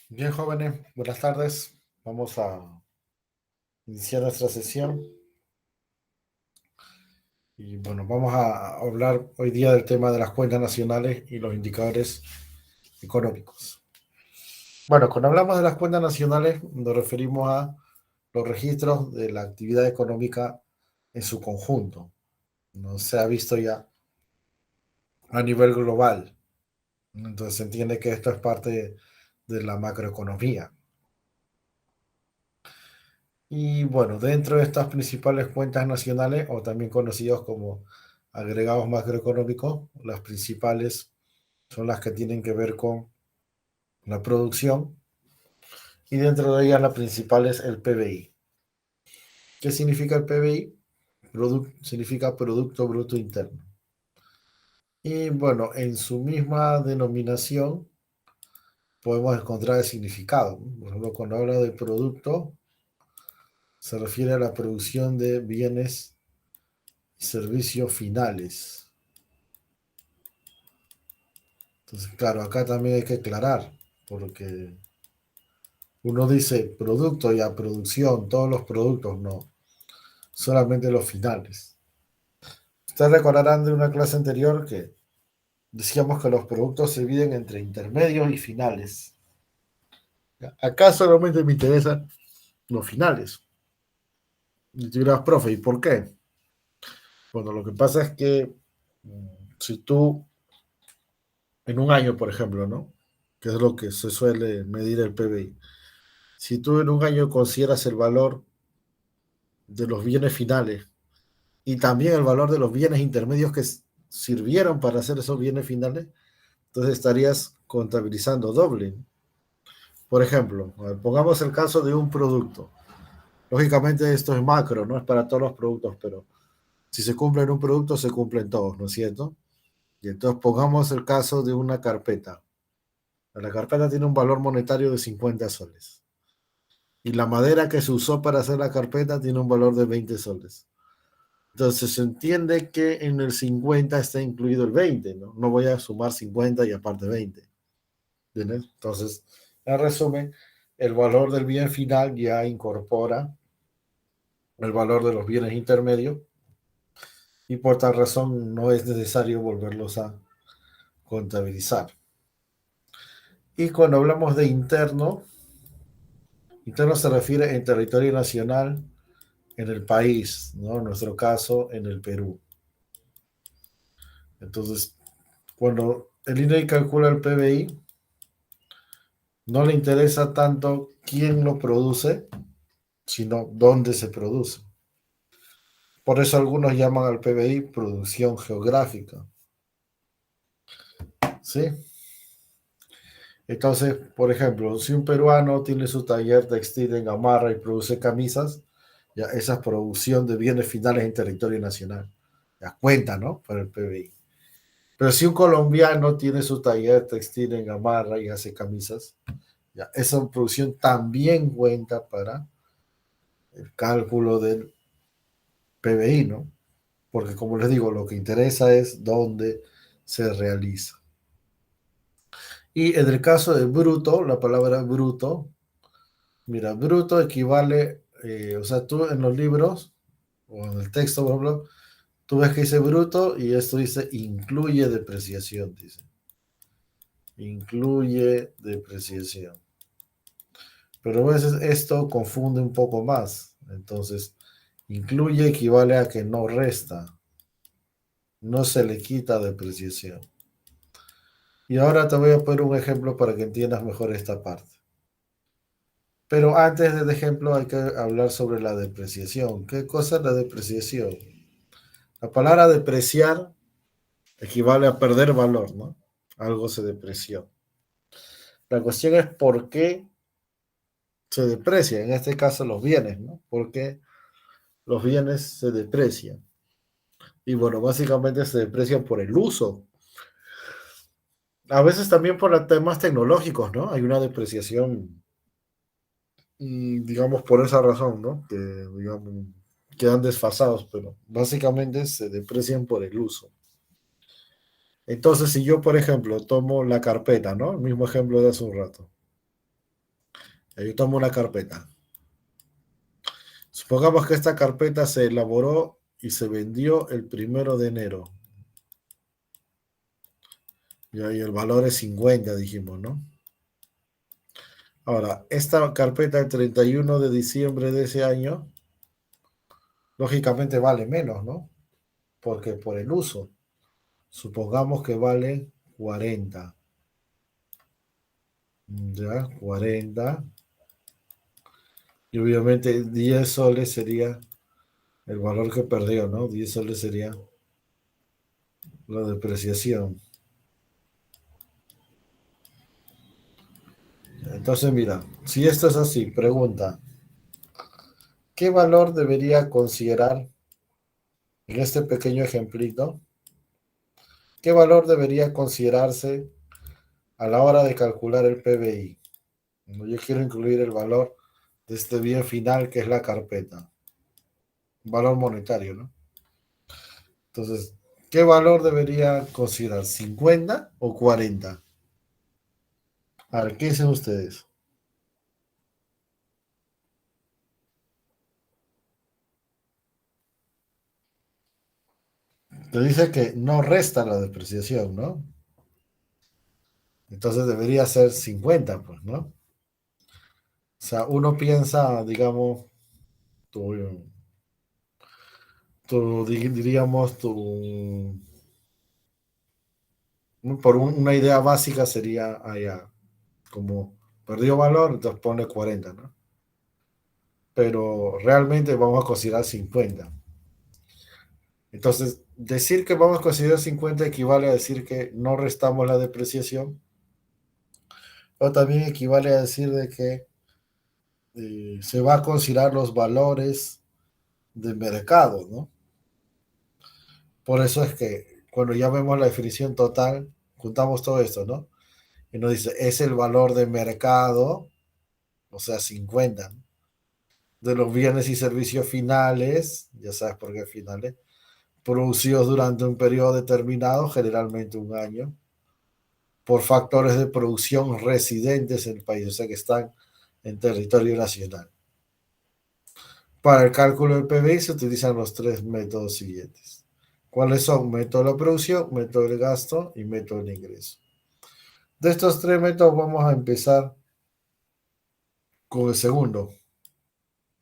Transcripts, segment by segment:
Bien, jóvenes, buenas tardes. Vamos a iniciar nuestra sesión y bueno, vamos a hablar hoy día del tema de las cuentas nacionales y los indicadores económicos. Bueno, cuando hablamos de las cuentas nacionales nos referimos a los registros de la actividad económica en su conjunto. No se ha visto ya a nivel global. Entonces se entiende que esto es parte de la macroeconomía. Y bueno, dentro de estas principales cuentas nacionales, o también conocidos como agregados macroeconómicos, las principales son las que tienen que ver con la producción y dentro de ellas la principal es el PBI. ¿Qué significa el PBI? Significa Producto Bruto Interno. Y bueno, en su misma denominación podemos encontrar el significado. Por ejemplo, cuando habla de producto, se refiere a la producción de bienes y servicios finales. Entonces, claro, acá también hay que aclarar, porque uno dice producto y a producción, todos los productos, no, solamente los finales. Ustedes recordarán de una clase anterior que decíamos que los productos se dividen entre intermedios y finales. Acá solamente me interesan los finales. Y tú dirás, profe, ¿y por qué? Bueno, lo que pasa es que si tú en un año, por ejemplo, ¿no? Que es lo que se suele medir el PBI. Si tú en un año consideras el valor de los bienes finales y también el valor de los bienes intermedios que sirvieron para hacer esos bienes finales, entonces estarías contabilizando doble. Por ejemplo, pongamos el caso de un producto. Lógicamente esto es macro, no es para todos los productos, pero si se cumple en un producto, se cumplen todos, ¿no es cierto? Y entonces pongamos el caso de una carpeta. La carpeta tiene un valor monetario de 50 soles. Y la madera que se usó para hacer la carpeta tiene un valor de 20 soles. Entonces se entiende que en el 50 está incluido el 20, ¿no? No voy a sumar 50 y aparte 20. ¿Entiendes? Entonces, en resumen, el valor del bien final ya incorpora el valor de los bienes intermedios y por tal razón no es necesario volverlos a contabilizar. Y cuando hablamos de interno, interno se refiere en territorio nacional en el país, ¿no? En nuestro caso, en el Perú. Entonces, cuando el INE calcula el PBI, no le interesa tanto quién lo produce, sino dónde se produce. Por eso algunos llaman al PBI producción geográfica. ¿Sí? Entonces, por ejemplo, si un peruano tiene su taller textil en Gamarra y produce camisas, ya esa es producción de bienes finales en territorio nacional. Ya cuenta, ¿no? Para el PBI. Pero si un colombiano tiene su taller textil en Gamarra y hace camisas, ya esa producción también cuenta para el cálculo del PBI, ¿no? Porque como les digo, lo que interesa es dónde se realiza. Y en el caso de bruto, la palabra bruto, mira, bruto equivale, o sea, tú en los libros o en el texto, por ejemplo, tú ves que dice bruto y esto dice incluye depreciación, dice. Incluye depreciación. Pero a veces esto confunde un poco más. Entonces, incluye equivale a que no resta, no se le quita depreciación. Y ahora te voy a poner un ejemplo para que entiendas mejor esta parte. Pero antes del ejemplo hay que hablar sobre la depreciación. ¿Qué cosa es la depreciación? La palabra depreciar equivale a perder valor, ¿no? Algo se depreció. La cuestión es por qué se deprecia, en este caso los bienes, ¿no? ¿Por qué los bienes se deprecian? Y bueno, básicamente se deprecian por el uso. A veces también por temas tecnológicos, ¿no? Hay una depreciación y digamos por esa razón, ¿no? Que digamos, quedan desfasados, pero básicamente se deprecian por el uso. Entonces, si yo, por ejemplo, tomo la carpeta, ¿no? El mismo ejemplo de hace un rato. Yo tomo una carpeta. Supongamos que esta carpeta se elaboró y se vendió el 1 de enero. Y ahí el valor es 50, dijimos, ¿no? Ahora, esta carpeta el 31 de diciembre de ese año, lógicamente vale menos, ¿no? Porque por el uso, supongamos que vale 40. Ya, 40. Y obviamente 10 soles sería el valor que perdió, ¿no? 10 soles sería la depreciación. Entonces, mira, si esto es así, pregunta, ¿qué valor debería considerar en este pequeño ejemplito? ¿Qué valor debería considerarse a la hora de calcular el PBI? Yo quiero incluir el valor de este bien final que es la carpeta, valor monetario, ¿no? Entonces, ¿qué valor debería considerar? ¿50 o 40? A ver, ¿qué dicen ustedes? Te dice que no resta la depreciación, ¿no? Entonces debería ser 50, pues, ¿no? O sea, uno piensa, digamos, tu, diríamos, una idea básica sería allá, como perdió valor, entonces pone 40, ¿no? Pero realmente vamos a considerar 50. Entonces, decir que vamos a considerar 50 equivale a decir que no restamos la depreciación, o también equivale a decir de que se va a considerar los valores de mercado, ¿no? Por eso es que cuando ya vemos la definición total, juntamos todo esto, ¿no? Y nos dice, es el valor de mercado, o sea, 50, ¿no? De los bienes y servicios finales, ya sabes por qué finales, producidos durante un periodo determinado, generalmente un año, por factores de producción residentes en el país, o sea, que están en territorio nacional. Para el cálculo del PBI se utilizan los tres métodos siguientes. ¿Cuáles son? Método de la producción, método del gasto y método del ingreso. De estos tres métodos vamos a empezar con el segundo,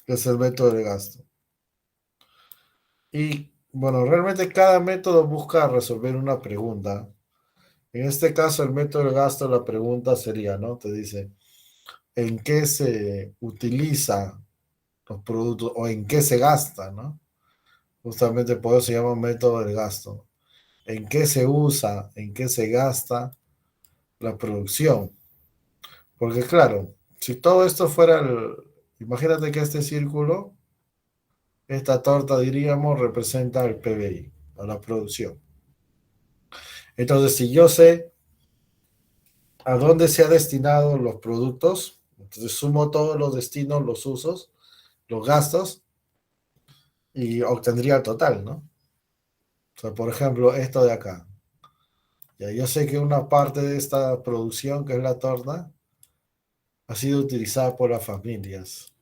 que es el método del gasto. Y bueno, realmente cada método busca resolver una pregunta. En este caso, el método del gasto, la pregunta sería, ¿no? Te dice, ¿en qué se utiliza los productos o en qué se gasta, ¿no? Justamente por eso se llama método del gasto. ¿En qué se usa, en qué se gasta la producción? Porque claro, si todo esto fuera imagínate que este círculo, esta torta, diríamos, representa el PBI, a la producción. Entonces, si yo sé a dónde se han destinado los productos, entonces sumo todos los destinos, los usos, los gastos y obtendría el total, ¿no? O sea, por ejemplo, esto de acá. Ya yo sé que una parte de esta producción, que es la torta, ha sido utilizada por las familias.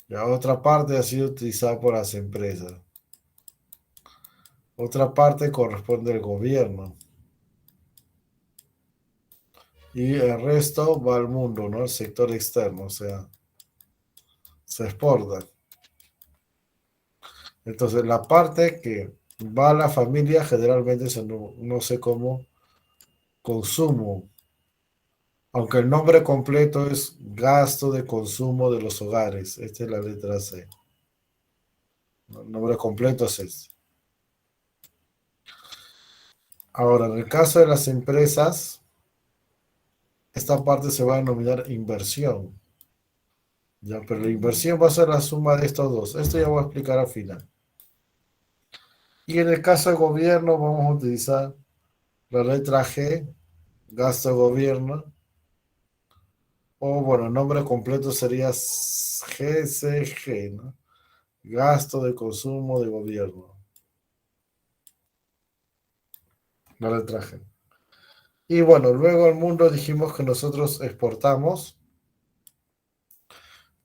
La otra parte ha sido utilizada por las empresas. Otra parte corresponde al gobierno. Y el resto va al mundo, ¿no? El sector externo, o sea, se exporta. Entonces, la parte que va a la familia generalmente se no sé cómo consumo, aunque el nombre completo es gasto de consumo de los hogares. Esta es la letra C. El nombre completo es este. Ahora, en el caso de las empresas, esta parte se va a denominar inversión. Ya, pero la inversión va a ser la suma de estos dos. Esto ya voy a explicar al final. Y en el caso del gobierno, vamos a utilizar la letra G, gasto de gobierno, o bueno, el nombre completo sería GCG, ¿no? Gasto de consumo de gobierno, la letra G. Y bueno, luego al mundo dijimos que nosotros exportamos.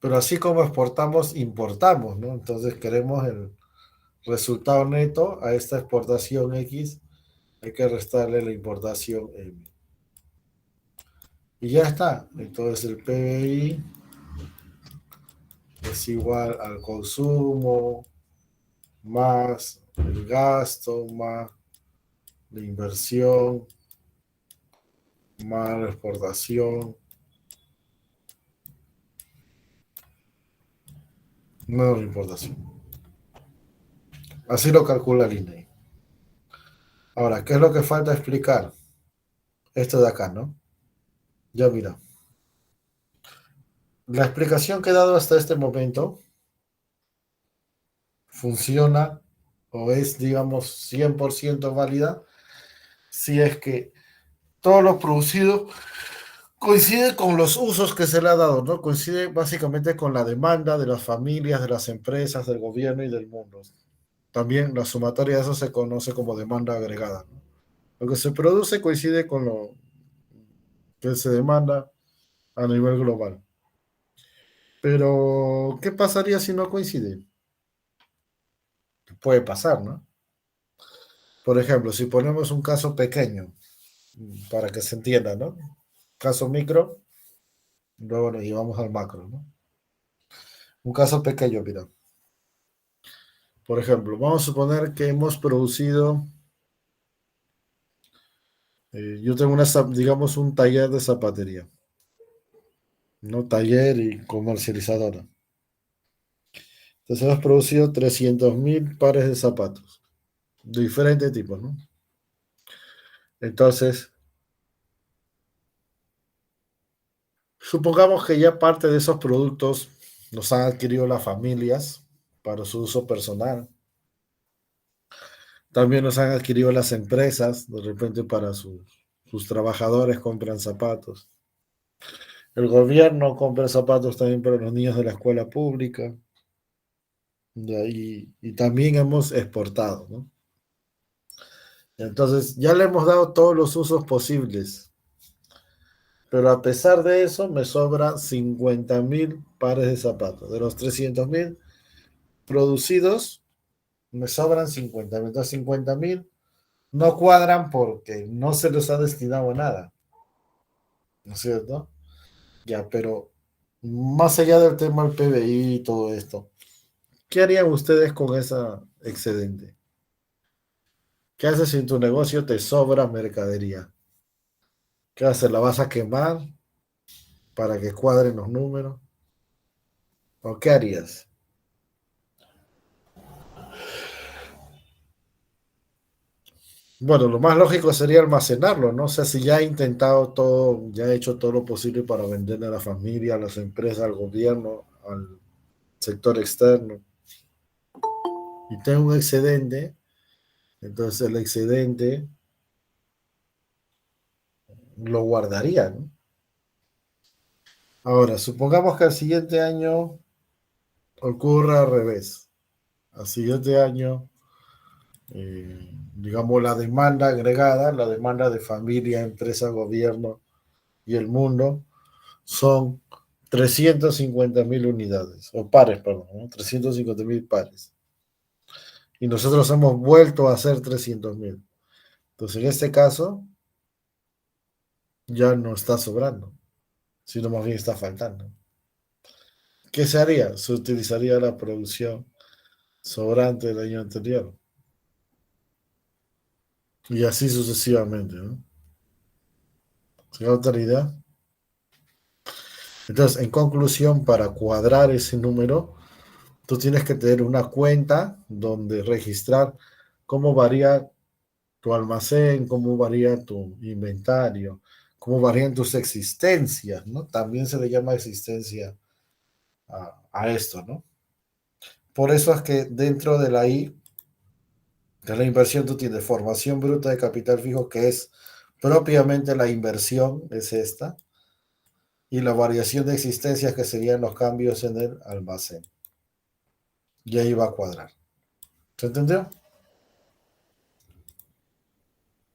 Pero así como exportamos, importamos, ¿no? Entonces queremos el resultado neto a esta exportación X, hay que restarle la importación M. Y ya está. Entonces el PBI es igual al consumo más el gasto más la inversión más la exportación menos la importación. Así lo calcula el INEI. Ahora, ¿qué es lo que falta explicar? Esto de acá, ¿no? Ya mira, la explicación que he dado hasta este momento funciona o es, digamos, 100% válida si es que todo lo producido coincide con los usos que se le ha dado, ¿no? Coincide básicamente con la demanda de las familias, de las empresas, del gobierno y del mundo. También la sumatoria de eso se conoce como demanda agregada, ¿no? Lo que se produce coincide con lo que se demanda a nivel global. Pero, ¿qué pasaría si no coincide? Puede pasar, ¿no? Por ejemplo, si ponemos un caso pequeño, para que se entienda, ¿no? Caso micro, luego nos llevamos al macro, ¿no? Un caso pequeño, mira. Por ejemplo, vamos a suponer que hemos producido, yo tengo digamos, un taller de zapatería, ¿no? Taller y comercializadora. Entonces hemos producido 300.000 pares de zapatos, de diferentes tipos, ¿no? Entonces, supongamos que ya parte de esos productos los han adquirido las familias para su uso personal. También los han adquirido las empresas, de repente para sus trabajadores compran zapatos. El gobierno compra zapatos también para los niños de la escuela pública. Y también hemos exportado, ¿no? Entonces, ya le hemos dado todos los usos posibles, pero a pesar de eso, me sobran 50.000 pares de zapatos. De los 300.000 producidos, me sobran 50.000. Entonces, 50.000 no cuadran porque no se les ha destinado a nada, ¿no es cierto? Ya, pero más allá del tema del PBI y todo esto, ¿qué harían ustedes con esa excedente? ¿Qué haces si en tu negocio te sobra mercadería? ¿Qué haces? ¿La vas a quemar para que cuadren los números? ¿O qué harías? Bueno, lo más lógico sería almacenarlo, ¿no? O sea, si ya he intentado todo, ya he hecho todo lo posible para venderle a la familia, a las empresas, al gobierno, al sector externo, y tengo un excedente, entonces el excedente lo guardaría, ¿no? Ahora, supongamos que al siguiente año ocurra al revés. Al siguiente año, digamos, la demanda agregada, la demanda de familia, empresa, gobierno y el mundo son 350.000 unidades, o pares, perdón, ¿no? 350.000 pares. Y nosotros hemos vuelto a hacer 300.000. Entonces, en este caso, ya no está sobrando, sino más bien está faltando. ¿Qué se haría? Se utilizaría la producción sobrante del año anterior. Y así sucesivamente, ¿no? ¿Se da otra idea? Entonces, en conclusión, para cuadrar ese número, tú tienes que tener una cuenta donde registrar cómo varía tu almacén, cómo varía tu inventario, cómo varían tus existencias, ¿no? También se le llama existencia a esto, ¿no? Por eso es que dentro de la I, de la inversión, tú tienes formación bruta de capital fijo, que es propiamente la inversión, es esta, y la variación de existencias, que serían los cambios en el almacén. Y ahí va a cuadrar. ¿Se entendió?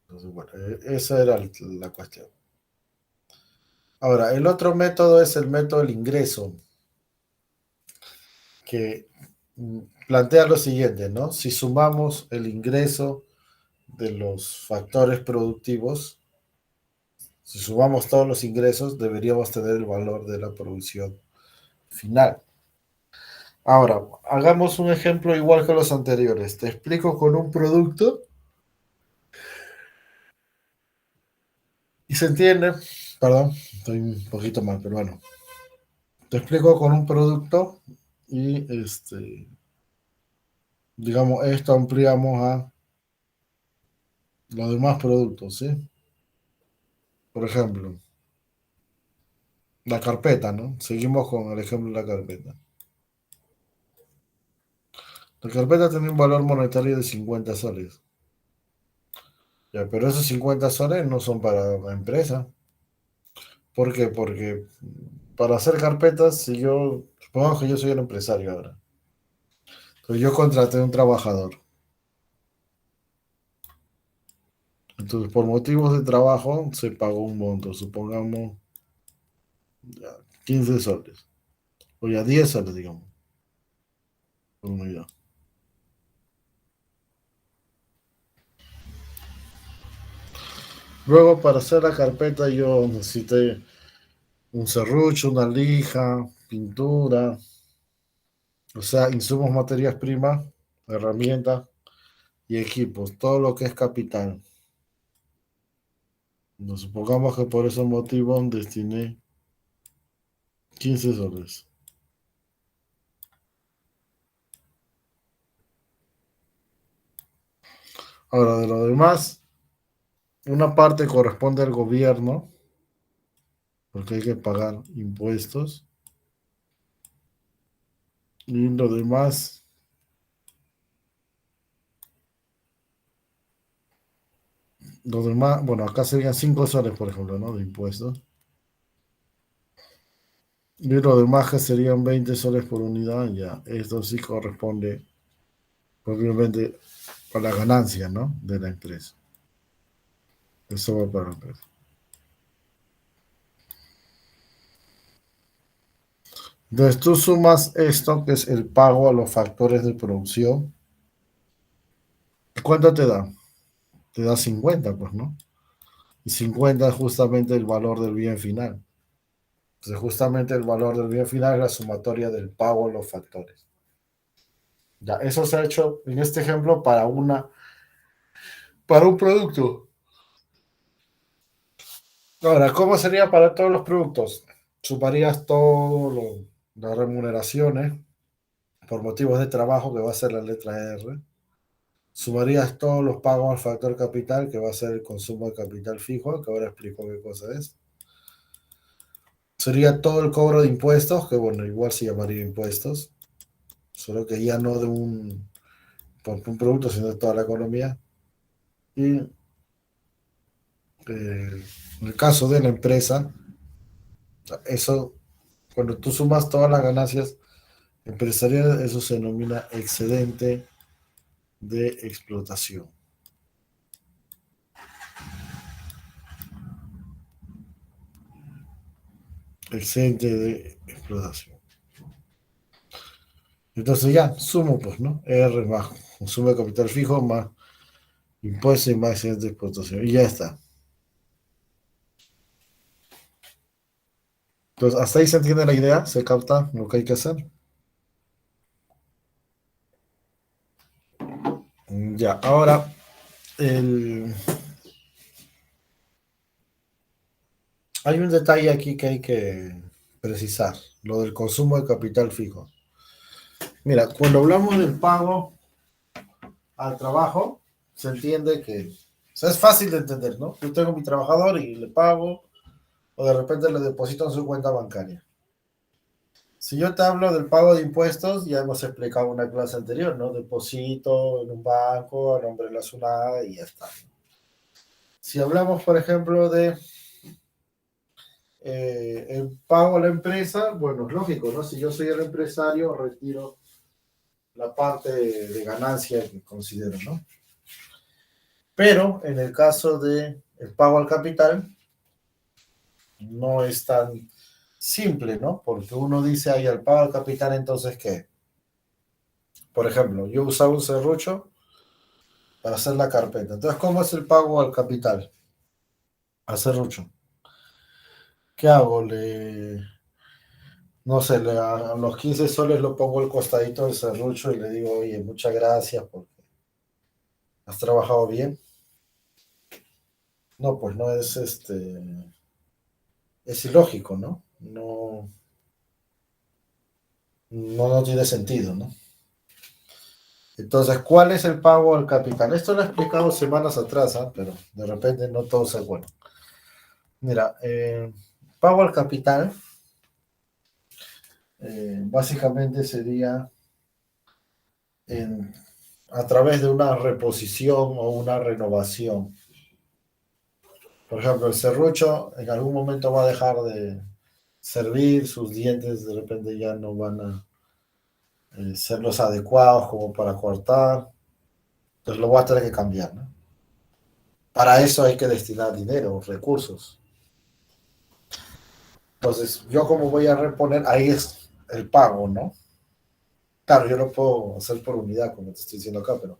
Entonces, bueno, esa era la cuestión. Ahora, el otro método es el método del ingreso. que plantea lo siguiente, ¿no? Si sumamos el ingreso de los factores productivos, si sumamos todos los ingresos, deberíamos tener el valor de la producción final. Ahora, hagamos un ejemplo igual que los anteriores. Te explico con un producto y se entiende. Perdón, estoy un poquito mal, pero bueno. Te explico con un producto y digamos, esto ampliamos a los demás productos, ¿sí? Por ejemplo, la carpeta, ¿no? Seguimos con el ejemplo de la carpeta. La carpeta tiene un valor monetario de 50 soles. Ya, pero esos 50 soles no son para la empresa. ¿Por qué? Porque para hacer carpetas, si yo, supongamos que yo soy el empresario ahora, entonces yo contraté a un trabajador. Entonces, por motivos de trabajo, se pagó un monto, supongamos ya, 15 soles, o ya 10 soles, digamos, por unidad. Luego, para hacer la carpeta, yo necesité un serrucho, una lija, pintura, o sea, insumos, materias primas, herramientas y equipos, todo lo que es capital. Nos supongamos que por esos motivos destiné 15 soles. Ahora, de lo demás, una parte corresponde al gobierno, porque hay que pagar impuestos, y lo demás, bueno, acá serían 5 soles, por ejemplo, ¿no? De impuestos. Y lo demás que serían 20 soles por unidad, ya, esto sí corresponde propiamente a la ganancia, ¿no? De la empresa. Eso va para la empresa. Entonces tú sumas esto, que es el pago a los factores de producción. ¿Cuánto te da? Te da 50, pues, ¿no? Y 50 es justamente el valor del bien final. Entonces, justamente el valor del bien final es la sumatoria del pago a los factores. Ya, eso se ha hecho en este ejemplo para un producto. Ahora, ¿cómo sería para todos los productos? Sumarías todas las remuneraciones por motivos de trabajo, que va a ser la letra R. Sumarías todos los pagos al factor capital, que va a ser el consumo de capital fijo, que ahora explico qué cosa es. Sería todo el cobro de impuestos, que bueno, igual se llamaría impuestos, solo que ya no de por un producto, sino de toda la economía. Y en el caso de la empresa, eso, cuando tú sumas todas las ganancias empresariales, eso se denomina excedente de explotación. Excedente de explotación. Entonces ya, sumo pues, ¿no? R más consumo de capital fijo más impuestos y más excedente de explotación. Y ya está. Entonces, hasta ahí se entiende la idea, se capta lo que hay que hacer. Ya, ahora el, hay un detalle aquí que hay que precisar, lo del consumo de capital fijo. Mira, cuando hablamos del pago al trabajo, se entiende que, o sea, es fácil de entender, ¿no? Yo tengo mi trabajador y le pago, o de repente le deposito en su cuenta bancaria. Si yo te hablo del pago de impuestos, ya hemos explicado en una clase anterior, ¿no? Deposito en un banco a nombre de la SUNAT y ya está. Si hablamos, por ejemplo, de el pago a la empresa, bueno, es lógico, ¿no? Si yo soy el empresario, retiro la parte de ganancia que considero, ¿no? Pero en el caso de el pago al capital, no es tan simple, ¿no? Porque uno dice ahí el pago al capital, entonces, ¿qué? Por ejemplo, yo usaba un serrucho para hacer la carpeta. Entonces, ¿cómo es el pago al capital? Al serrucho. ¿Qué hago? No sé, a los 15 soles lo pongo al costadito del serrucho y le digo, oye, muchas gracias porque has trabajado bien. No, pues no es es ilógico, ¿no? No, no tiene sentido, ¿no? Entonces, ¿cuál es el pago al capital? Esto lo he explicado semanas atrás, ¿ah? Pero de repente no todo se acuerda. Mira, pago al capital básicamente sería en- a través de una reposición o una renovación. Por ejemplo, el serrucho en algún momento va a dejar de servir, sus dientes de repente ya no van a ser los adecuados como para cortar, entonces lo voy a tener que cambiar, ¿no? Para eso hay que destinar dinero, recursos. Entonces, yo como voy a reponer, ahí es el pago, ¿no? Claro, yo lo puedo hacer por unidad, como te estoy diciendo acá, pero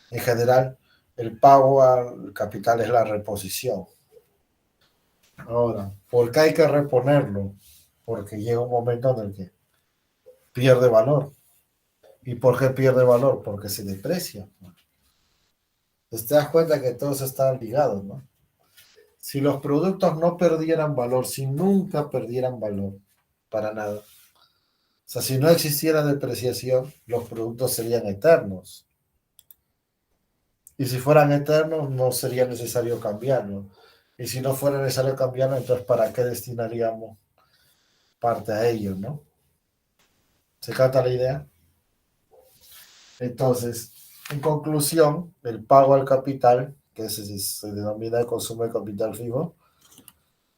en general el pago al capital es la reposición. Ahora, ¿por qué hay que reponerlo? Porque llega un momento en el que pierde valor. ¿Y por qué pierde valor? Porque se deprecia. Entonces te das cuenta que todos están ligados, ¿no? Si los productos no perdieran valor, si nunca perdieran valor, para nada. O sea, si no existiera depreciación, los productos serían eternos. Y si fueran eternos, no sería necesario cambiarlos. Y si no fuera necesario cambiarlo, entonces ¿para qué destinaríamos parte a ellos, no? ¿Se capta la idea? Entonces, en conclusión, el pago al capital, que se denomina el consumo de capital fijo,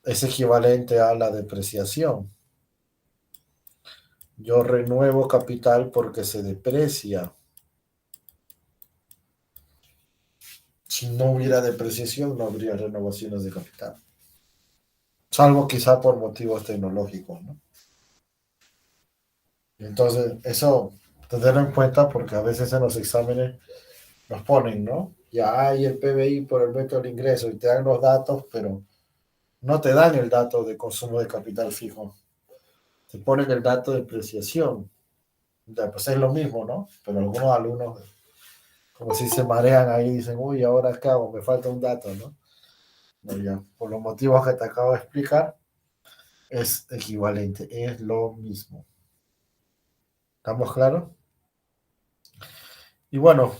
es equivalente a la depreciación. Yo renuevo capital porque se deprecia. Si no hubiera depreciación, no habría renovaciones de capital. Salvo quizá por motivos tecnológicos, ¿no? Entonces, eso tenerlo en cuenta porque a veces en los exámenes nos ponen, ¿no? Ya hay el PBI por el método del ingreso y te dan los datos, pero no te dan el dato de consumo de capital fijo. Te ponen el dato de depreciación. Ya, pues es lo mismo, ¿no? Pero algunos alumnos, como si se marean ahí, dicen, uy, ¿ahora qué hago? Me falta un dato, ¿no? No, ya, por los motivos que te acabo de explicar, es equivalente, es lo mismo. ¿Estamos claros? Y bueno,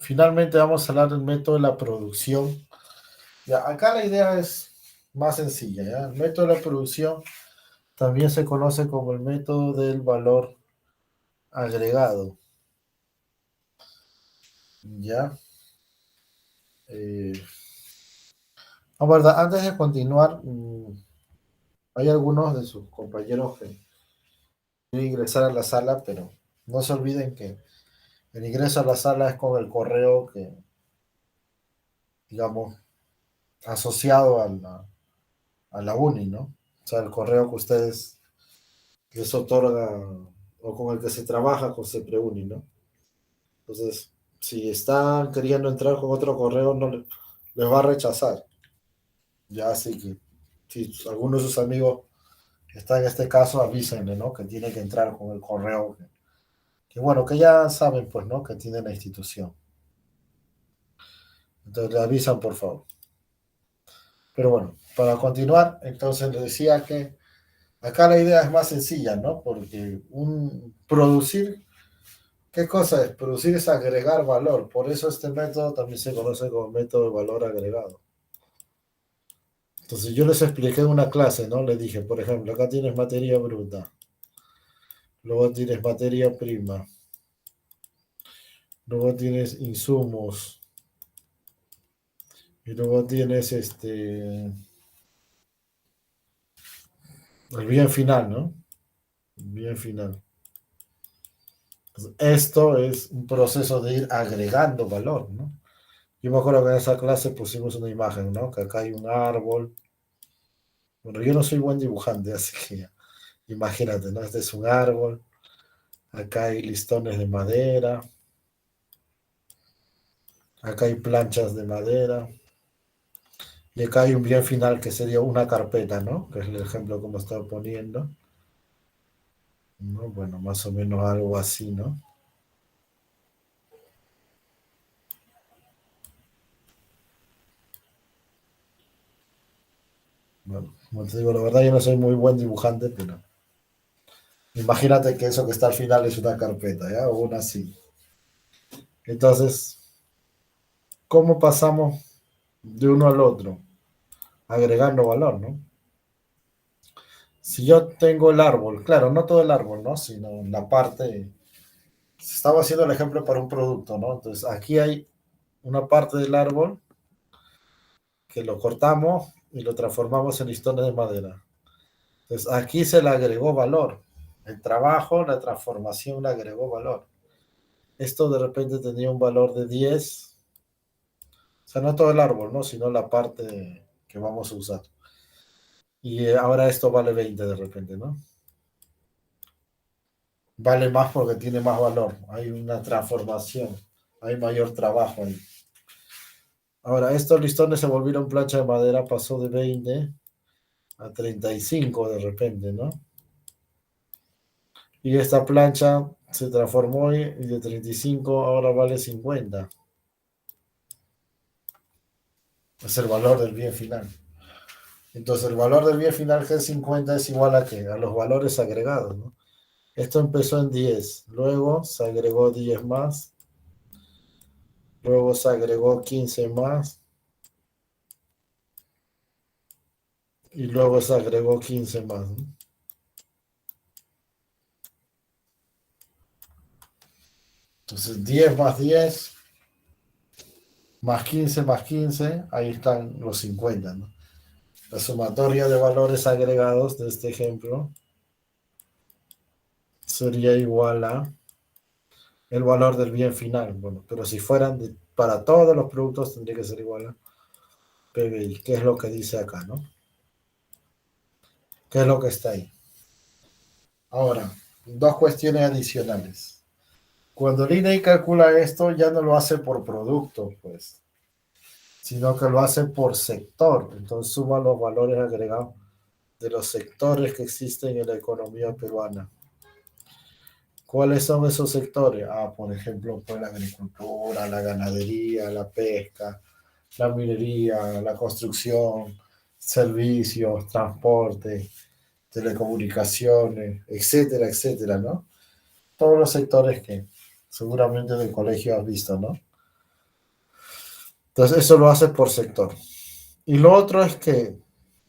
finalmente vamos a hablar del método de la producción. Ya, acá la idea es más sencilla, ¿ya? El método de la producción también se conoce como el método del valor agregado, ¿ya? Eh, verdad, antes de continuar, hay algunos de sus compañeros que quieren ingresar a la sala, pero no se olviden que el ingreso a la sala es con el correo que, digamos, asociado a la uni, ¿no? O sea, el correo que ustedes les otorga o con el que se trabaja con CEPREUNI, ¿no? Entonces, si están queriendo entrar con otro correo, no les va a rechazar. Ya, así que si alguno de sus amigos está en este caso, avísenle, ¿no? Que tiene que entrar con el correo. Que bueno, que ya saben, pues, ¿no? Que tiene la institución. Entonces, le avisan, por favor. Pero bueno, para continuar, entonces les decía que acá la idea es más sencilla, ¿no? Porque producir, ¿qué cosa es? Producir es agregar valor. Por eso este método también se conoce como método de valor agregado. Entonces yo les expliqué en una clase, ¿no? Les dije, por ejemplo, acá tienes materia bruta, luego tienes materia prima, luego tienes insumos y luego tienes el bien final, ¿no? El bien final. Entonces, esto es un proceso de ir agregando valor, ¿no? Yo me acuerdo que en esa clase pusimos una imagen, ¿no? Que acá hay un árbol. Bueno, yo no soy buen dibujante, así que imagínate, ¿no? Este es un árbol. Acá hay listones de madera. Acá hay planchas de madera. Y acá hay un bien final que sería una carpeta, ¿no? Que es el ejemplo que me estaba poniendo. ¿No? Bueno, más o menos algo así, ¿no? Bueno, como te digo, la verdad yo no soy muy buen dibujante, pero imagínate que eso que está al final es una carpeta, ¿ya? O una así. Entonces, ¿cómo pasamos de uno al otro? Agregando valor, ¿no? Si yo tengo el árbol, claro, no todo el árbol, ¿no? Sino la parte, estaba haciendo el ejemplo para un producto, ¿no? Entonces, aquí hay una parte del árbol que lo cortamos y lo transformamos en listones de madera. Entonces, aquí se le agregó valor. El trabajo, la transformación le agregó valor. Esto de repente tenía un valor de 10, o sea, no todo el árbol, ¿no? Sino la parte que vamos a usar. Y ahora esto vale 20 de repente, ¿no? Vale más porque tiene más valor. Hay una transformación, hay mayor trabajo ahí. Ahora, estos listones se volvieron plancha de madera, pasó de 20 a 35 de repente, ¿no? Y esta plancha se transformó y de 35 ahora vale 50. Es el valor del bien final. Entonces, el valor del bien final que es 50 es igual a qué? A los valores agregados, ¿no? Esto empezó en 10, luego se agregó 10 más, luego se agregó 15 más y luego se agregó 15 más, ¿no? Entonces, 10 más 10 más 15, ahí están los 50, ¿no? La sumatoria de valores agregados de este ejemplo sería igual a el valor del bien final. Bueno, pero si fueran para todos los productos tendría que ser igual a PBI, que es lo que dice acá, ¿no? ¿Qué es lo que está ahí? Ahora, dos cuestiones adicionales. Cuando el INEI calcula esto, ya no lo hace por producto, pues, sino que lo hace por sector. Entonces suma los valores agregados de los sectores que existen en la economía peruana. ¿Cuáles son esos sectores? Ah, por ejemplo, pues la agricultura, la ganadería, la pesca, la minería, la construcción, servicios, transporte, telecomunicaciones, etcétera, etcétera, ¿no? Todos los sectores que seguramente del colegio has visto, ¿no? Entonces, eso lo hace por sector. Y lo otro es que,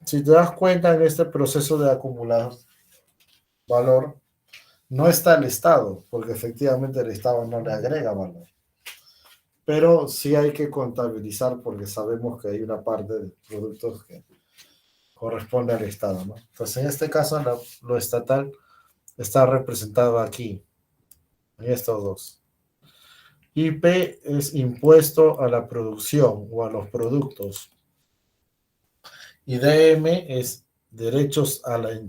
si te das cuenta en este proceso de acumular valor, no está el Estado, porque efectivamente el Estado no le agrega valor. Pero sí hay que contabilizar porque sabemos que hay una parte de productos que corresponde al Estado, ¿no? Entonces, en este caso, lo estatal está representado aquí, en estos dos. IP es impuesto a la producción o a los productos. Y DM es derechos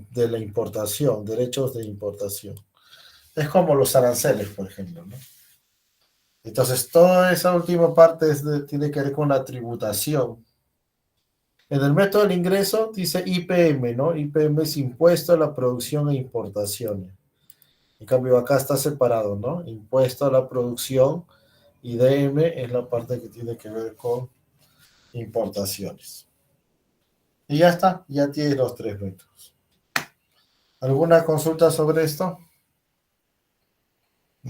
de la importación, derechos de importación. Es como los aranceles, por ejemplo, ¿no? Entonces, toda esa última parte tiene que ver con la tributación. En el método del ingreso dice IPM, ¿no? IPM es impuesto a la producción e importaciones. En cambio, acá está separado, ¿no? Impuesto a la producción y DM es la parte que tiene que ver con importaciones. Y ya está, ya tiene los tres métodos. ¿Alguna consulta sobre esto?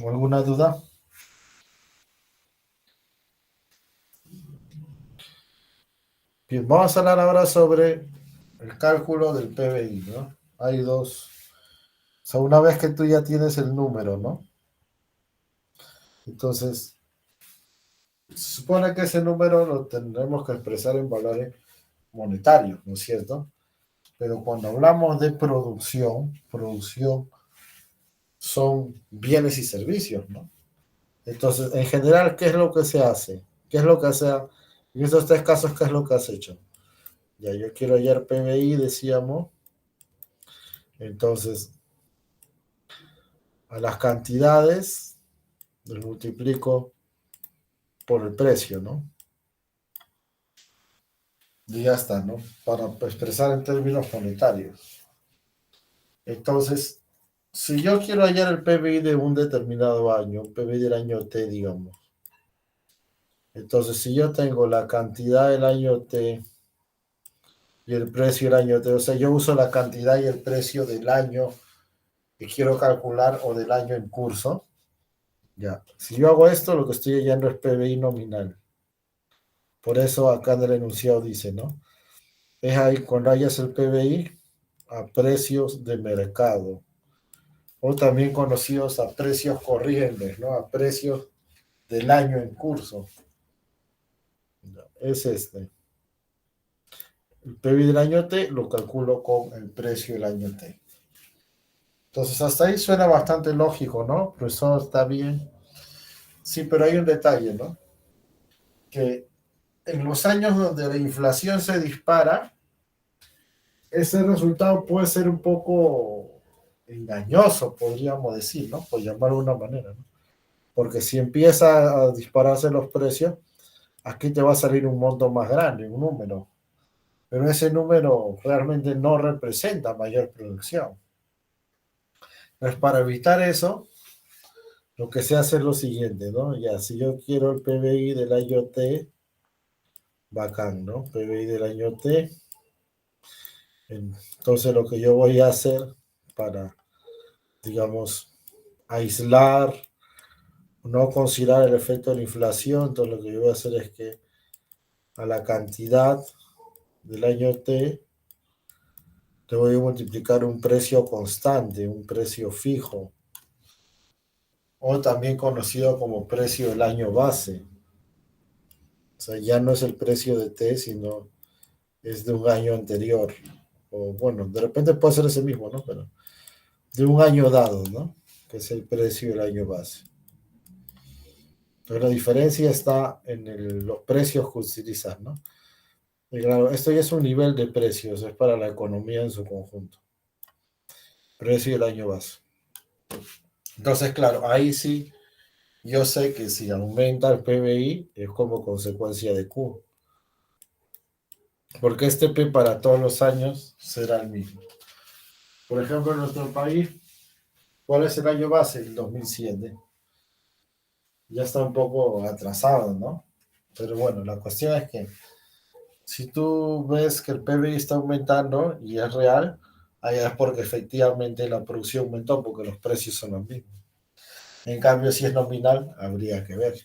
¿O alguna duda? Bien, vamos a hablar ahora sobre el cálculo del PBI, ¿no? Hay dos. O sea, una vez que tú ya tienes el número, ¿no? Entonces, se supone que ese número lo tendremos que expresar en valores monetarios, ¿no es cierto? Pero cuando hablamos de producción son bienes y servicios, ¿no? Entonces, en general, ¿qué es lo que se hace? ¿Qué es lo que hace? En estos tres casos, ¿qué es lo que has hecho? Ya, yo quiero hallar PBI, decíamos. Entonces, a las cantidades, les multiplico por el precio, ¿no? Y ya está, ¿no? Para expresar en términos monetarios. Entonces, si yo quiero hallar el PBI de un determinado año, un PBI del año T, digamos, entonces si yo tengo la cantidad del año T y el precio del año T, o sea, yo uso la cantidad y el precio del año que quiero calcular o del año en curso, ya. Si yo hago esto, lo que estoy hallando es PBI nominal. Por eso acá en el enunciado dice, ¿no? Es ahí cuando hayas el PBI a precios de mercado, o también conocidos a precios corrientes, ¿no? A precios del año en curso. Es este. El PBI del año T lo calculo con el precio del año T. Entonces, hasta ahí suena bastante lógico, ¿no? Profesor, está bien. Sí, pero hay un detalle, ¿no? Que en los años donde la inflación se dispara, ese resultado puede ser un poco engañoso, podríamos decir, ¿no? Por llamarlo de una manera, ¿no? Porque si empieza a dispararse los precios, aquí te va a salir un monto más grande, un número. Pero ese número realmente no representa mayor producción. Entonces, para evitar eso, lo que se hace es lo siguiente, ¿no? Ya, si yo quiero el PBI del año T, bacán, ¿no? PBI del año T. Entonces, lo que yo voy a hacer para, digamos, aislar, no considerar el efecto de la inflación, entonces lo que yo voy a hacer es que a la cantidad del año T le voy a multiplicar un precio constante, un precio fijo, o también conocido como precio del año base. O sea, ya no es el precio de T, sino es de un año anterior. O bueno, de repente puede ser ese mismo, ¿no? Pero de un año dado, ¿no? Que es el precio del año base. Entonces la diferencia está en los precios que utilizas, ¿no? Y claro, esto ya es un nivel de precios, es para la economía en su conjunto. Precio del año base. Entonces, claro, ahí sí, yo sé que si aumenta el PBI es como consecuencia de Q. Porque este P para todos los años será el mismo. Por ejemplo, en nuestro país, ¿cuál es el año base? El 2007. Ya está un poco atrasado, ¿no? Pero bueno, la cuestión es que si tú ves que el PBI está aumentando y es real, ahí es porque efectivamente la producción aumentó porque los precios son los mismos. En cambio, si es nominal, habría que ver.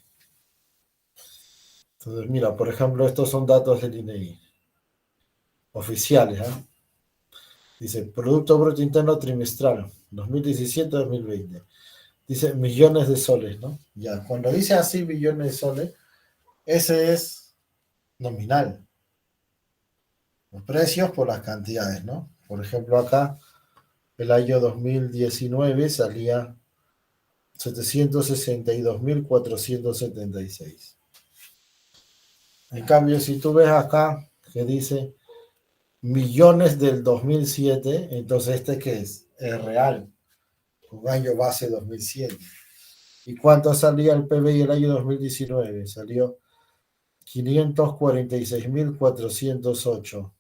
Entonces, mira, por ejemplo, estos son datos del INEGI, oficiales, ¿eh? Dice, Producto Bruto Interno Trimestral, 2017-2020. Dice millones de soles, ¿no? Ya, cuando dice así millones de soles, ese es nominal. Los precios por las cantidades, ¿no? Por ejemplo, acá el año 2019 salía 762.476. En cambio, si tú ves acá que dice millones del 2007, entonces este que es real, un año base 2007. ¿Y cuánto salía el PBI el año 2019? Salió 546.408.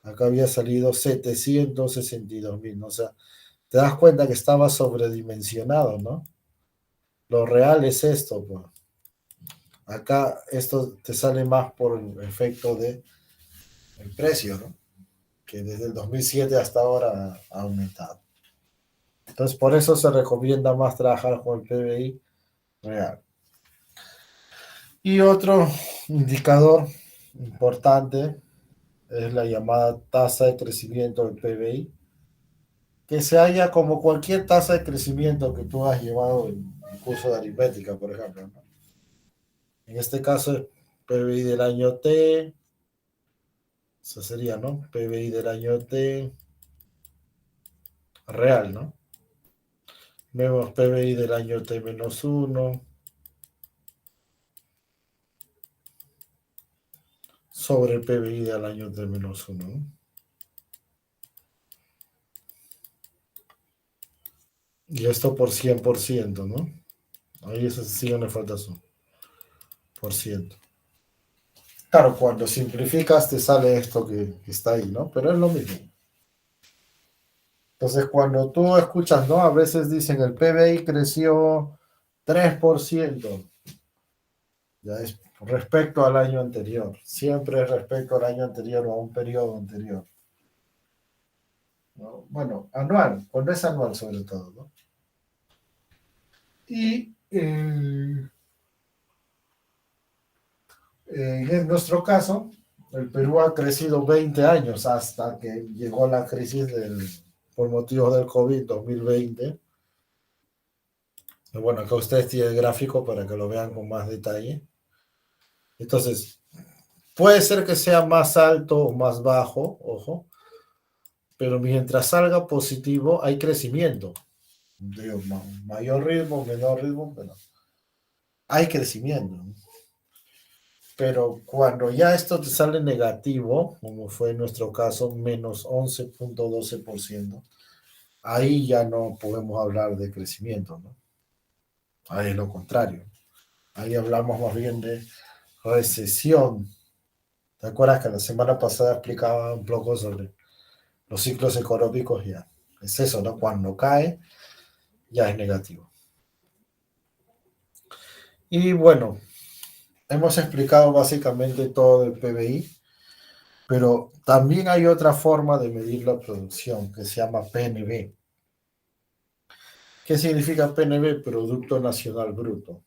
Acá había salido 762.000, ¿no? O sea, te das cuenta que estaba sobredimensionado, ¿no? Lo real es esto, pues. Acá esto te sale más por el efecto de el precio, ¿no? Que desde el 2007 hasta ahora ha aumentado. Entonces, por eso se recomienda más trabajar con el PBI real. Y otro indicador importante es la llamada tasa de crecimiento del PBI, que se halla como cualquier tasa de crecimiento que tú has llevado en el curso de aritmética, por ejemplo, ¿no? En este caso, el PBI del año T, eso sería, ¿no? PBI del año T real, ¿no? Vemos PBI del año T-1 sobre el PBI del año T-1, ¿no? Y esto por 100%, ¿no? Ahí ese sí no le falta su por ciento. Claro, cuando simplificas te sale esto que está ahí, ¿no? Pero es lo mismo. Entonces, cuando tú escuchas, ¿no? A veces dicen el PBI creció 3%, ya es respecto al año anterior. Siempre es respecto al año anterior o a un periodo anterior, ¿no? Bueno, anual, cuando es anual sobre todo, ¿no? Y en nuestro caso, el Perú ha crecido 20 años hasta que llegó la crisis por motivos del COVID 2020. Bueno, acá ustedes tienen el gráfico para que lo vean con más detalle. Entonces, puede ser que sea más alto o más bajo, ojo, pero mientras salga positivo hay crecimiento. Digo, mayor ritmo, menor ritmo, pero hay crecimiento. Pero cuando ya esto te sale negativo, como fue en nuestro caso, menos 11,12%, ahí ya no podemos hablar de crecimiento, ¿no? Ahí es lo contrario. Ahí hablamos más bien de recesión. ¿Te acuerdas que la semana pasada explicaba un poco sobre los ciclos económicos? Ya es eso, ¿no? Cuando cae, ya es negativo. Y bueno, hemos explicado básicamente todo el PBI, pero también hay otra forma de medir la producción que se llama PNB. ¿Qué significa PNB? Producto Nacional Bruto.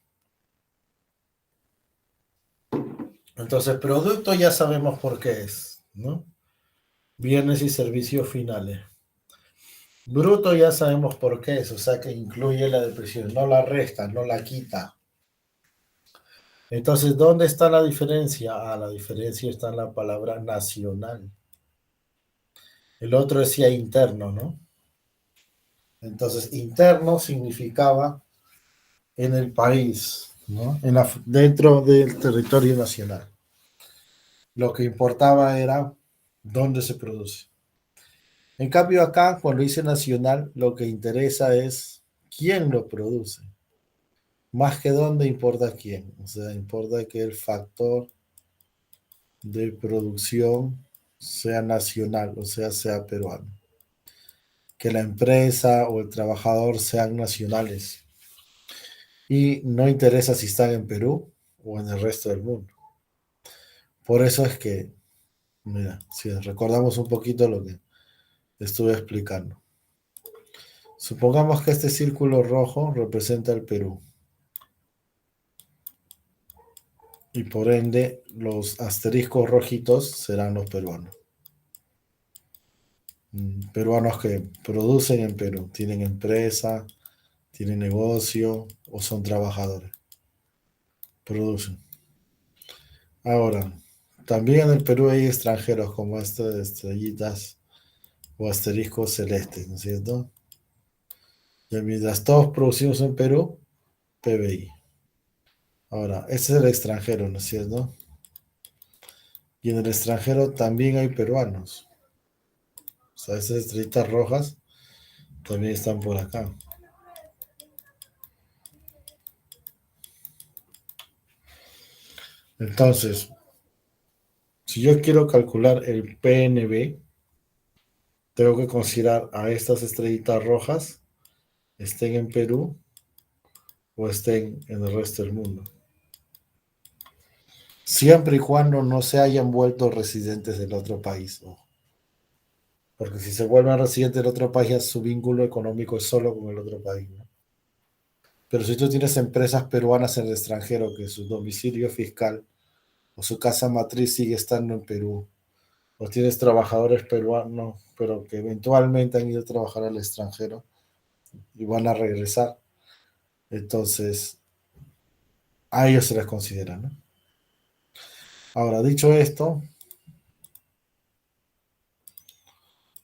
Entonces, producto ya sabemos por qué es, ¿no? Bienes y servicios finales. Bruto ya sabemos por qué es, o sea que incluye la depreciación, no la resta, no la quita. Entonces, ¿dónde está la diferencia? Ah, la diferencia está en la palabra nacional. El otro decía interno, ¿no? Entonces, interno significaba en el país, ¿no? Dentro del territorio nacional. Lo que importaba era dónde se produce. En cambio, acá, cuando dice nacional, lo que interesa es quién lo produce. Más que dónde importa quién. O sea, importa que el factor de producción sea nacional, o sea peruano. Que la empresa o el trabajador sean nacionales. Y no interesa si están en Perú o en el resto del mundo. Por eso es que, mira, si recordamos un poquito lo que estuve explicando. Supongamos que este círculo rojo representa el Perú y por ende los asteriscos rojitos serán los peruanos. Peruanos que producen en Perú, tienen empresa, tienen negocio o son trabajadores. Producen. Ahora, también en el Perú hay extranjeros como estas estrellitas o asteriscos celestes, ¿no es cierto? Y mientras todos producimos en Perú, PBI. Ahora, este es el extranjero, ¿no es cierto? Y en el extranjero también hay peruanos. O sea, esas estrellitas rojas también están por acá. Entonces, si yo quiero calcular el PNB, tengo que considerar a estas estrellitas rojas, estén en Perú o estén en el resto del mundo. Siempre y cuando no se hayan vuelto residentes del otro país, ¿no? Porque si se vuelven residentes del otro país, su vínculo económico es solo con el otro país, ¿no? Pero si tú tienes empresas peruanas en el extranjero que su domicilio fiscal o su casa matriz sigue estando en Perú, o tienes trabajadores peruanos, pero que eventualmente han ido a trabajar al extranjero y van a regresar, entonces a ellos se les considera, ¿no? Ahora, dicho esto,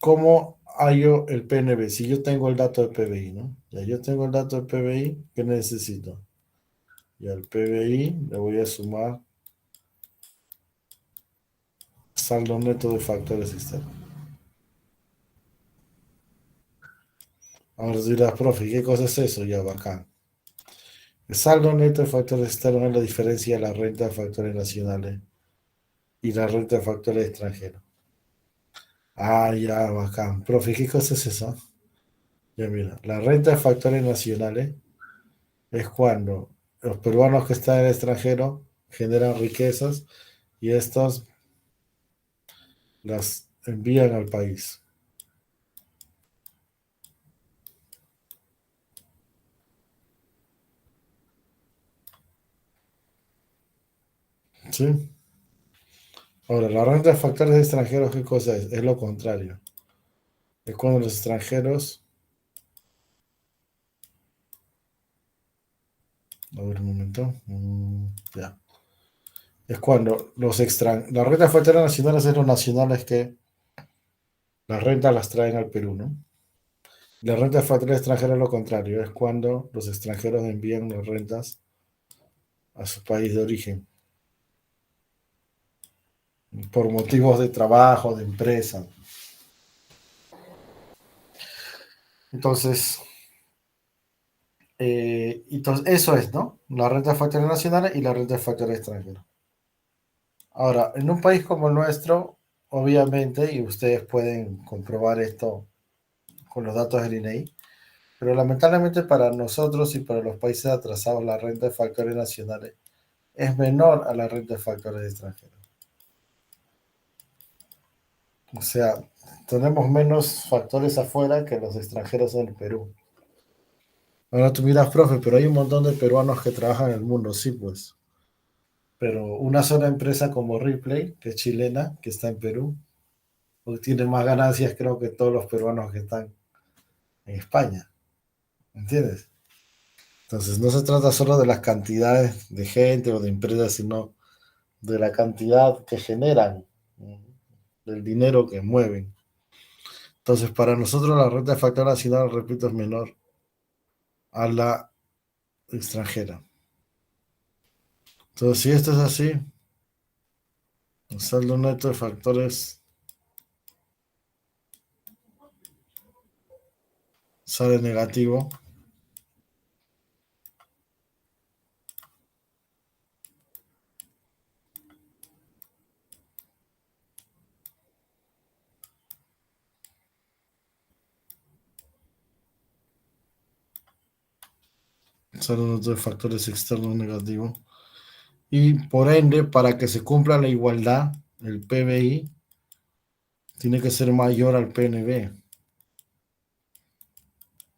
¿cómo hallo el PNB? Si yo tengo el dato de PBI, ¿no? Ya yo tengo el dato de PBI, ¿qué necesito? Y al PBI le voy a sumar saldo neto de factores externos. Ahora dirás, profe, ¿qué cosa es eso? Ya, bacán. El saldo neto de factores externos es la diferencia de la renta de factores nacionales y la renta de factores extranjeros. Ah, ya, bacán. Profe, ¿qué cosa es eso? Ya, mira, la renta de factores nacionales es cuando los peruanos que están en el extranjero generan riquezas y estos las envían al país. ¿Sí? Ahora, la renta de factores extranjeros, ¿qué cosa es? Es lo contrario. Es cuando los extranjeros, a ver un momento, ya. Es cuando la renta de factores nacionales es los nacionales que las rentas las traen al Perú, ¿no? La renta de factores extranjeros es lo contrario, es cuando los extranjeros envían las rentas a su país de origen por motivos de trabajo, de empresa. Entonces, entonces eso es, ¿no? La renta de factores nacionales y la renta de factores extranjeros. Ahora, en un país como el nuestro, obviamente, y ustedes pueden comprobar esto con los datos del INEI, pero lamentablemente para nosotros y para los países atrasados, la renta de factores nacionales es menor a la renta de factores extranjeros. O sea, tenemos menos factores afuera que los extranjeros en el Perú. Ahora tú miras, profe, pero hay un montón de peruanos que trabajan en el mundo, sí, pues. Pero una sola empresa como Ripley, que es chilena, que está en Perú, pues tiene más ganancias, creo, que todos los peruanos que están en España. ¿Entiendes? Entonces, no se trata solo de las cantidades de gente o de empresas, sino de la cantidad que generan, del dinero que mueven. Entonces, para nosotros la renta de factor nacional, repito, es menor a la extranjera. Entonces, si esto es así, el saldo neto de factores sale negativo. Saldo neto de factores externos negativo. Y por ende, para que se cumpla la igualdad, el PBI tiene que ser mayor al PNB.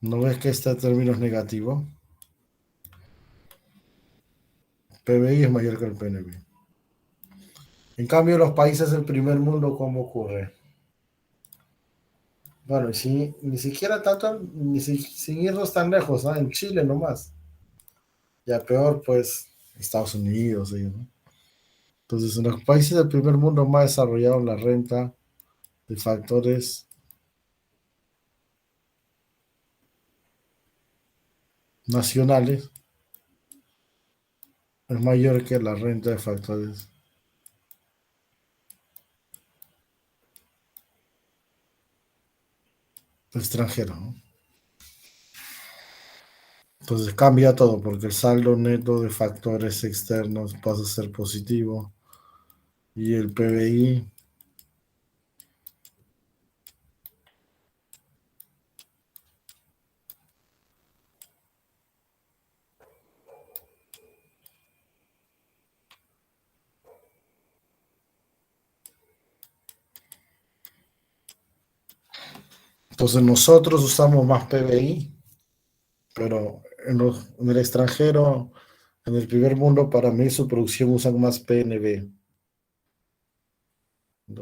¿No ves que este término es negativo? PBI es mayor que el PNB. En cambio, los países del primer mundo, ¿cómo ocurre? Bueno, ni siquiera tanto, sin irnos tan lejos, ¿no? En Chile nomás. Ya peor, pues, Estados Unidos, ¿sí, no? Entonces, en los países del primer mundo más desarrollados, la renta de factores nacionales es mayor que la renta de factores extranjeros, ¿no? Entonces cambia todo porque el saldo neto de factores externos pasa a ser positivo y el PBI, entonces nosotros usamos más PBI, pero en el extranjero, en el primer mundo, para mí su producción usan más PNB,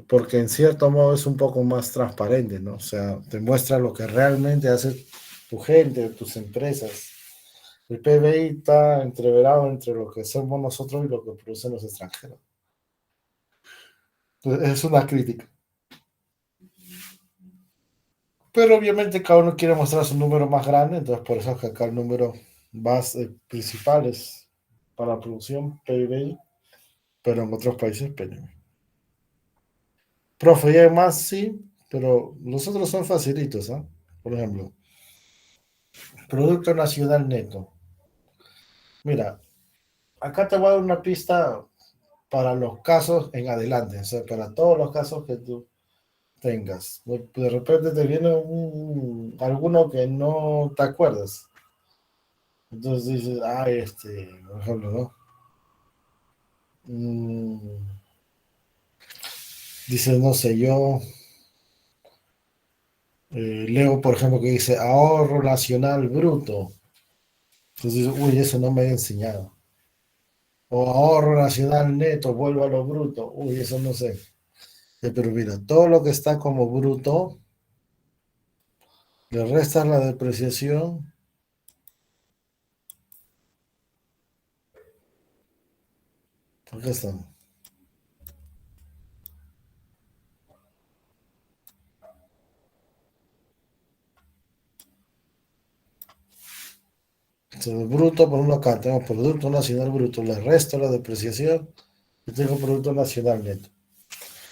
porque en cierto modo es un poco más transparente, ¿no? O sea, te muestra lo que realmente hace tu gente, tus empresas. El PBI está entreverado entre lo que hacemos nosotros y lo que producen los extranjeros. Entonces, es una crítica. Pero obviamente cada uno quiere mostrar su número más grande, entonces por eso es que acá el número más principal es para la producción PBI, pero en otros países PNB. Profe, y además sí, pero los otros son facilitos, ¿ah? Por ejemplo, Producto Nacional Neto. Mira, acá te voy a dar una pista para los casos en adelante, o sea, para todos los casos que tú tengas. De repente te viene alguno que no te acuerdas. Entonces dices, por ejemplo, ¿no? Mm, dice, no sé, yo leo, por ejemplo, que dice ahorro nacional bruto. Entonces, uy, eso no me he enseñado. O ahorro nacional neto, vuelvo a lo bruto. Uy, eso no sé. Pero mira, todo lo que está como bruto, le restas la depreciación. Acá está. Entonces, bruto, por uno acá, tengo Producto Nacional Bruto, le resto la depreciación y tengo Producto Nacional Neto.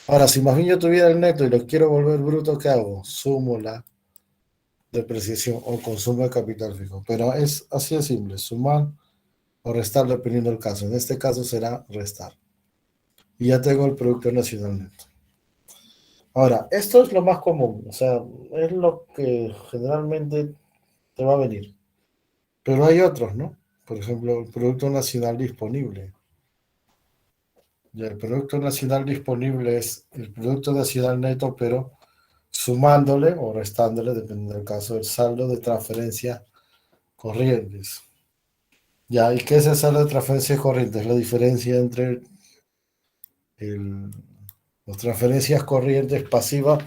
Ahora, si más bien yo tuviera el neto y lo quiero volver bruto, ¿qué hago? Sumo la depreciación o consumo de capital fijo. Pero es así de simple, sumar o restar dependiendo del caso. En este caso será restar. Y ya tengo el Producto Nacional Neto. Ahora, esto es lo más común, o sea, es lo que generalmente te va a venir. Pero hay otros, ¿no? Por ejemplo, el Producto Nacional Disponible. Y el Producto Nacional Disponible es el Producto Nacional Neto, pero sumándole o restándole, dependiendo del caso, el saldo de transferencias corrientes. Ya, ¿y qué es el saldo de transferencias corrientes? La diferencia entre el- las transferencias corrientes pasivas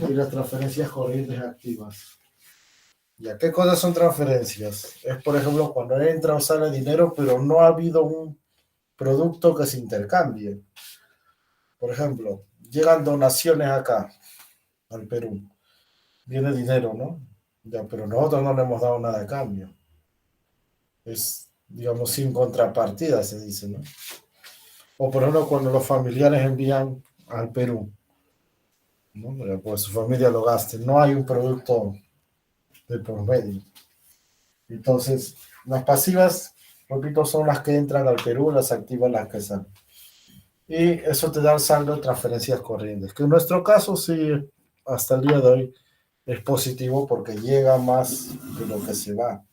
y las transferencias corrientes activas. Ya, ¿qué cosas son transferencias? Es, por ejemplo, cuando entra o sale dinero, pero no ha habido un producto que se intercambie. Por ejemplo, llegan donaciones acá, al Perú. Viene dinero, ¿no? Ya, pero nosotros no le hemos dado nada de cambio. Es, digamos, sin contrapartida, se dice, ¿no? O por ejemplo, cuando los familiares envían al Perú, ¿no? Pues su familia lo gaste. No hay un producto de por medio. Entonces, las pasivas, repito, son las que entran al Perú, las activas las que salen. Y eso te da el saldo de transferencias corrientes, que en nuestro caso sí, hasta el día de hoy es positivo porque llega más de lo que se va,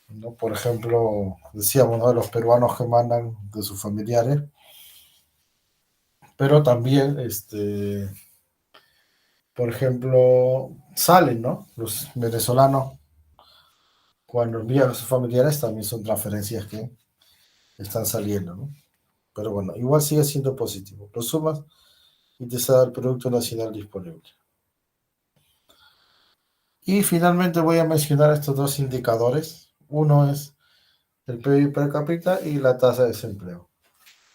¿no? Por ejemplo, decíamos, ¿no? De los peruanos que mandan de sus familiares, pero también, por ejemplo, salen, ¿no? Los venezolanos cuando envían a sus familiares también son transferencias que están saliendo, ¿no? Pero bueno, igual sigue siendo positivo. Lo sumas y te sale el Producto Nacional Disponible. Y finalmente voy a mencionar estos dos indicadores. Uno es el PIB per cápita y la tasa de desempleo.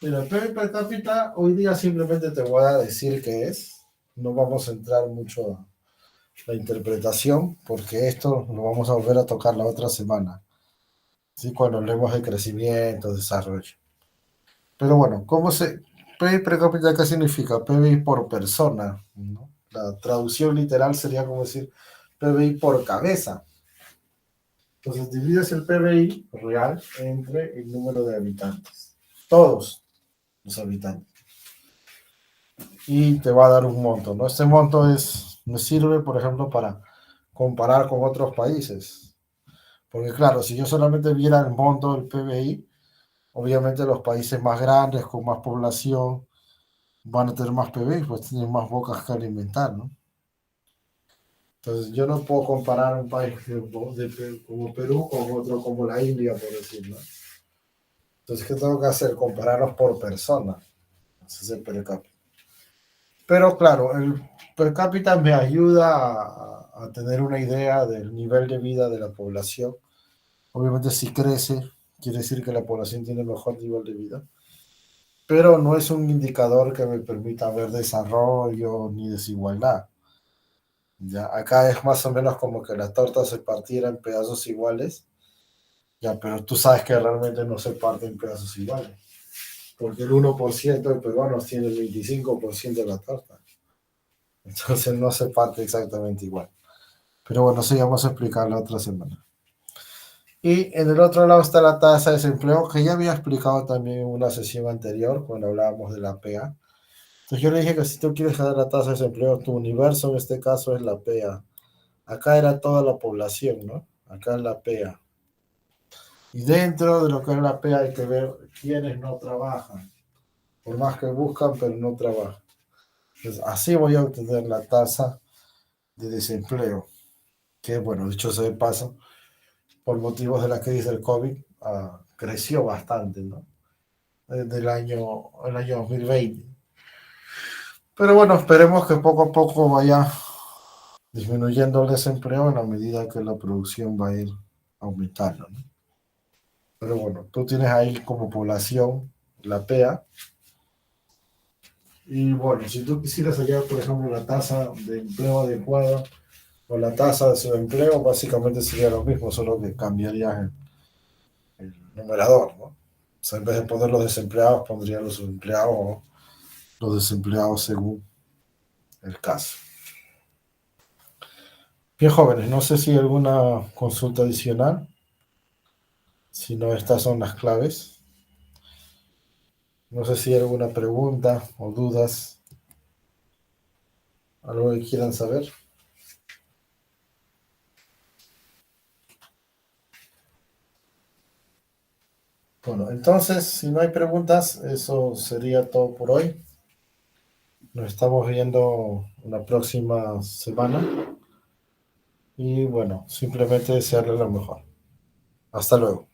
Mira, el PIB per cápita hoy día simplemente te voy a decir qué es. No vamos a entrar mucho a la interpretación porque esto lo vamos a volver a tocar la otra semana. ¿Sí? Cuando hablemos de crecimiento, desarrollo. Pero bueno, PIB per cápita, ¿qué significa? PIB por persona, ¿no? La traducción literal sería como decir PBI por cabeza. Entonces divides el PBI real entre el número de habitantes. Todos los habitantes. Y te va a dar un monto, ¿no? Este monto me sirve, por ejemplo, para comparar con otros países. Porque claro, si yo solamente viera el monto del PBI, obviamente los países más grandes, con más población, van a tener más PBI, pues tienen más bocas que alimentar, ¿no? Entonces yo no puedo comparar un país como Perú con otro como la India, por decirlo. Entonces, ¿qué tengo que hacer? Compararlos por persona. Ese es el per cápita. Pero claro, el per cápita me ayuda a tener una idea del nivel de vida de la población. Obviamente, si crece, quiere decir que la población tiene mejor nivel de vida. Pero no es un indicador que me permita ver desarrollo ni desigualdad. Ya, acá es más o menos como que la torta se partiera en pedazos iguales. Ya, pero tú sabes que realmente no se parte en pedazos iguales. Porque el 1% de peruanos tiene el 25% de la torta. Entonces no se parte exactamente igual. Pero bueno, sí, vamos a explicar la otra semana. Y en el otro lado está la tasa de desempleo, que ya había explicado también en una sesión anterior, cuando hablábamos de la PEA. Entonces yo le dije que si tú quieres ganar la tasa de desempleo, tu universo en este caso es la PEA. Acá era toda la población, ¿no? Acá es la PEA. Y dentro de lo que es la PEA hay que ver quiénes no trabajan, por más que buscan, pero no trabajan. Entonces, así voy a obtener la tasa de desempleo, que bueno, dicho sea de paso, por motivos de la crisis del COVID, creció bastante, ¿no? Desde el año 2020. Pero bueno, esperemos que poco a poco vaya disminuyendo el desempleo en la medida que la producción va a ir aumentando, ¿no? Pero bueno, tú tienes ahí como población la PEA. Y bueno, si tú quisieras hallar, por ejemplo, la tasa de empleo adecuada o la tasa de subempleo, básicamente sería lo mismo, solo que cambiarías el numerador, ¿no? O sea, en vez de poner los desempleados, pondría los subempleados o los desempleados según el caso. Bien, jóvenes, no sé si hay alguna consulta adicional. Si no, estas son las claves. No sé si hay alguna pregunta o dudas, algo que quieran saber. Bueno, entonces, si no hay preguntas, eso sería todo por hoy. Nos estamos viendo la próxima semana y bueno, simplemente desearles lo mejor. Hasta luego.